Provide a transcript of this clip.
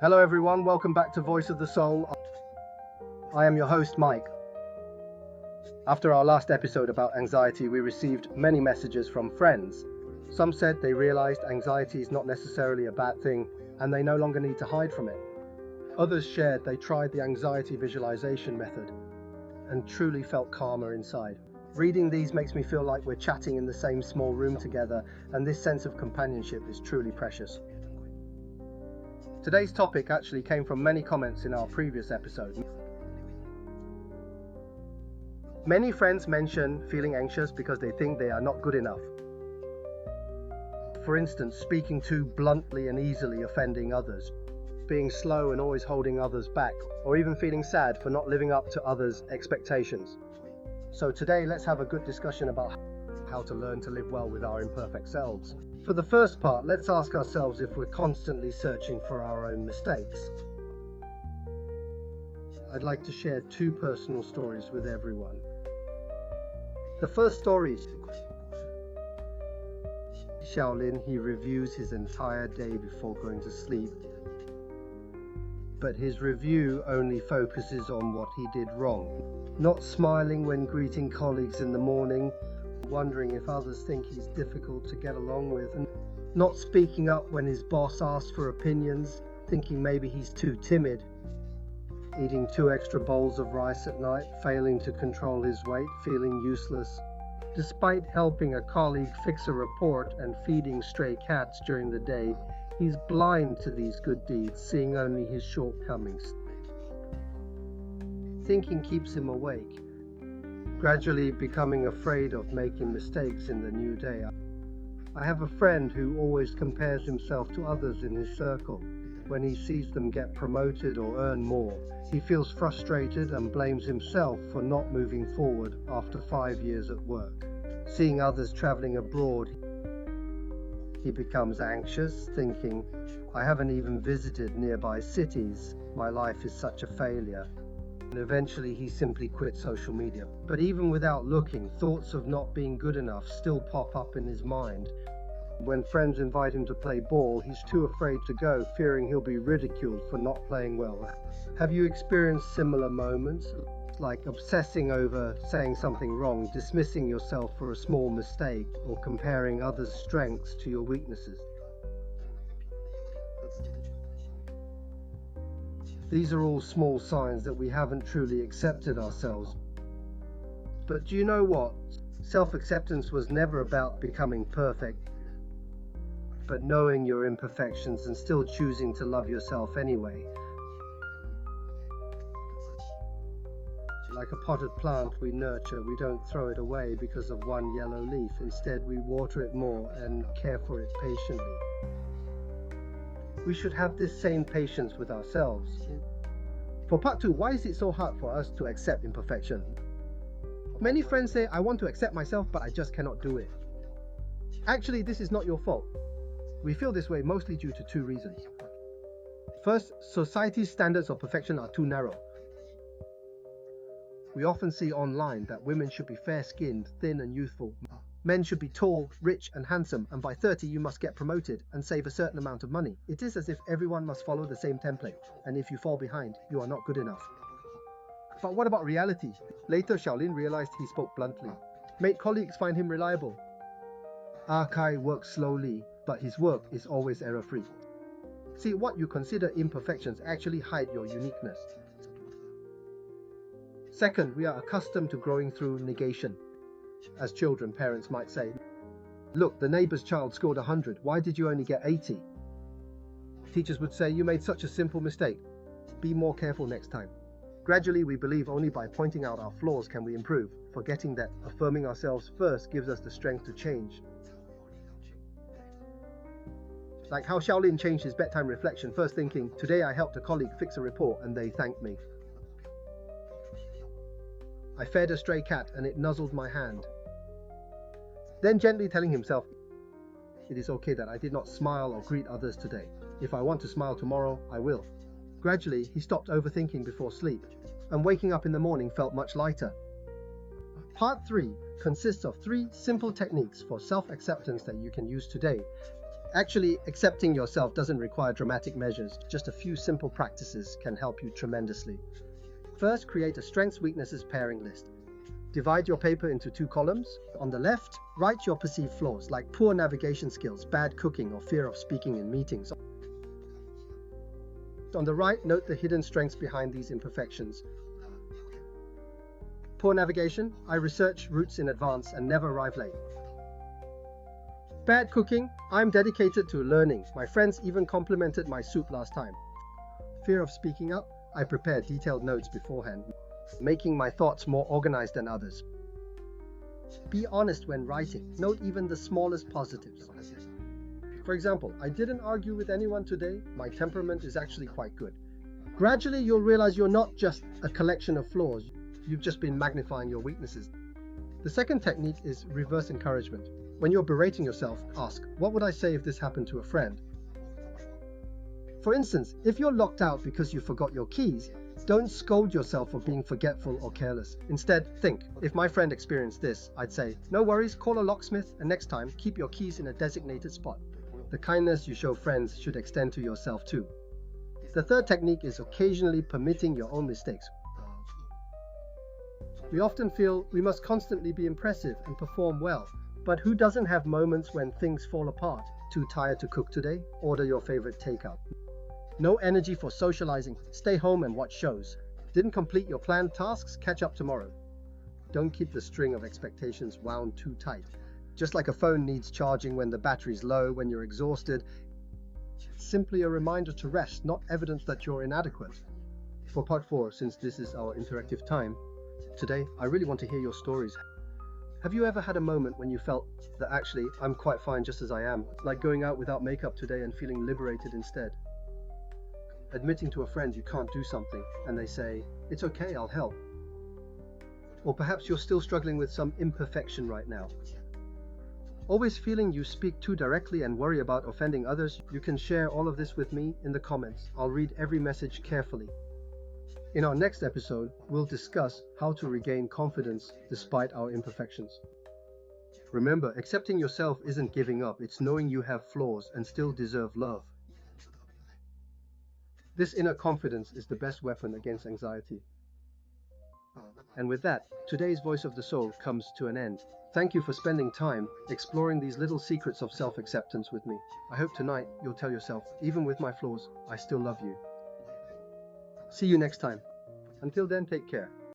Hello everyone, welcome back to Voice of the Soul. I am your host Mike. After our last episode about anxiety, we received many messages from friends. Some said they realized anxiety is not necessarily a bad thing and they no longer need to hide from it. Others shared they tried the anxiety visualization method and truly felt calmer inside. Reading these makes me feel like we're chatting in the same small room together, and this sense of companionship is truly precious. Today's topic actually came from many comments in our previous episode. Many friends mention feeling anxious because they think they are not good enough. For instance, speaking too bluntly and easily offending others, being slow and always holding others back, or even feeling sad for not living up to others' expectations. So today, let's have a good discussion about how to learn to live well with our imperfect selves. For the first part, let's ask ourselves if we're constantly searching for our own mistakes. I'd like to share two personal stories with everyone. The first story, Shaolin, he reviews his entire day before going to sleep. But his review only focuses on what he did wrong. Not smiling when greeting colleagues in the morning, wondering if others think he's difficult to get along with, and not speaking up when his boss asks for opinions, thinking maybe he's too timid. Eating 2 extra bowls of rice at night, failing to control his weight, feeling useless. Despite helping a colleague fix a report and feeding stray cats during the day, he's blind to these good deeds, seeing only his shortcomings. Thinking keeps him awake, gradually becoming afraid of making mistakes in the new day. I have a friend who always compares himself to others in his circle. When he sees them get promoted or earn more, he feels frustrated and blames himself for not moving forward after 5 years at work. Seeing others traveling abroad, he becomes anxious, thinking, I haven't even visited nearby cities, my life is such a failure. And eventually he simply quits social media. But even without looking, thoughts of not being good enough still pop up in his mind. When friends invite him to play ball, he's too afraid to go, fearing he'll be ridiculed for not playing well. Have you experienced similar moments, like obsessing over saying something wrong, dismissing yourself for a small mistake, or comparing others' strengths to your weaknesses? These are all small signs that we haven't truly accepted ourselves. But do you know what? Self-acceptance was never about becoming perfect, but knowing your imperfections and still choosing to love yourself anyway. Like a potted plant we nurture, we don't throw it away because of one yellow leaf. Instead, we water it more and care for it patiently. We should have this same patience with ourselves. For part 2, why is it so hard for us to accept imperfection? Many friends say, I want to accept myself, but I just cannot do it. Actually, this is not your fault. We feel this way mostly due to 2 reasons. First, society's standards of perfection are too narrow. We often see online that women should be fair-skinned, thin and youthful. Men should be tall, rich and handsome, and by 30 you must get promoted and save a certain amount of money. It is as if everyone must follow the same template, and if you fall behind, you are not good enough. But what about reality? Later, Shaolin realized he spoke bluntly. Made colleagues find him reliable. Arkai works slowly, but his work is always error-free. See, what you consider imperfections actually hide your uniqueness. Second, we are accustomed to growing through negation. As children, parents might say, look, the neighbor's child scored 100, why did you only get 80? Teachers would say, you made such a simple mistake. Be more careful next time. Gradually, we believe only by pointing out our flaws can we improve, forgetting that affirming ourselves first gives us the strength to change. Like how Shaolin changed his bedtime reflection, first thinking, today I helped a colleague fix a report and they thanked me. I fed a stray cat and it nuzzled my hand. Then gently telling himself, it is okay that I did not smile or greet others today. If I want to smile tomorrow, I will. Gradually, he stopped overthinking before sleep, and waking up in the morning felt much lighter. Part 3 consists of 3 simple techniques for self-acceptance that you can use today Actually, accepting yourself doesn't require dramatic measures. Just a few simple practices can help you tremendously. First, create a strengths-weaknesses pairing list. Divide your paper into 2 columns. On the left, write your perceived flaws like poor navigation skills, bad cooking, or fear of speaking in meetings. On the right, note the hidden strengths behind these imperfections. Poor navigation, I research routes in advance and never arrive late. Bad cooking, I'm dedicated to learning. My friends even complimented my soup last time. Fear of speaking up, I prepare detailed notes beforehand, making my thoughts more organized than others. Be honest when writing, note even the smallest positives. For example, I didn't argue with anyone today, my temperament is actually quite good. Gradually, you'll realize you're not just a collection of flaws, you've just been magnifying your weaknesses. The second technique is reverse encouragement. When you're berating yourself, ask, what would I say if this happened to a friend? For instance, if you're locked out because you forgot your keys, don't scold yourself for being forgetful or careless. Instead, think, if my friend experienced this, I'd say, no worries, call a locksmith, and next time, keep your keys in a designated spot. The kindness you show friends should extend to yourself too. The third technique is occasionally permitting your own mistakes. We often feel we must constantly be impressive and perform well, but who doesn't have moments when things fall apart? Too tired to cook today? Order your favorite takeout. No energy for socializing? Stay home and watch shows. Didn't complete your planned tasks? Catch up tomorrow. Don't keep the string of expectations wound too tight. Just like a phone needs charging when the battery's low, when you're exhausted, it's simply a reminder to rest, not evidence that you're inadequate. For part 4, since this is our interactive time, today I really want to hear your stories. Have you ever had a moment when you felt that actually I'm quite fine just as I am, like going out without makeup today and feeling liberated instead? Admitting to a friend you can't do something and they say, it's okay, I'll help. Or perhaps you're still struggling with some imperfection right now. Always feeling you speak too directly and worry about offending others? You can share all of this with me in the comments. I'll read every message carefully. In our next episode, we'll discuss how to regain confidence despite our imperfections. Remember, accepting yourself isn't giving up, it's knowing you have flaws and still deserve love. This inner confidence is the best weapon against anxiety. And with that, today's Voice of the Soul comes to an end. Thank you for spending time exploring these little secrets of self-acceptance with me. I hope tonight you'll tell yourself, even with my flaws, I still love you. See you next time. Until then, take care.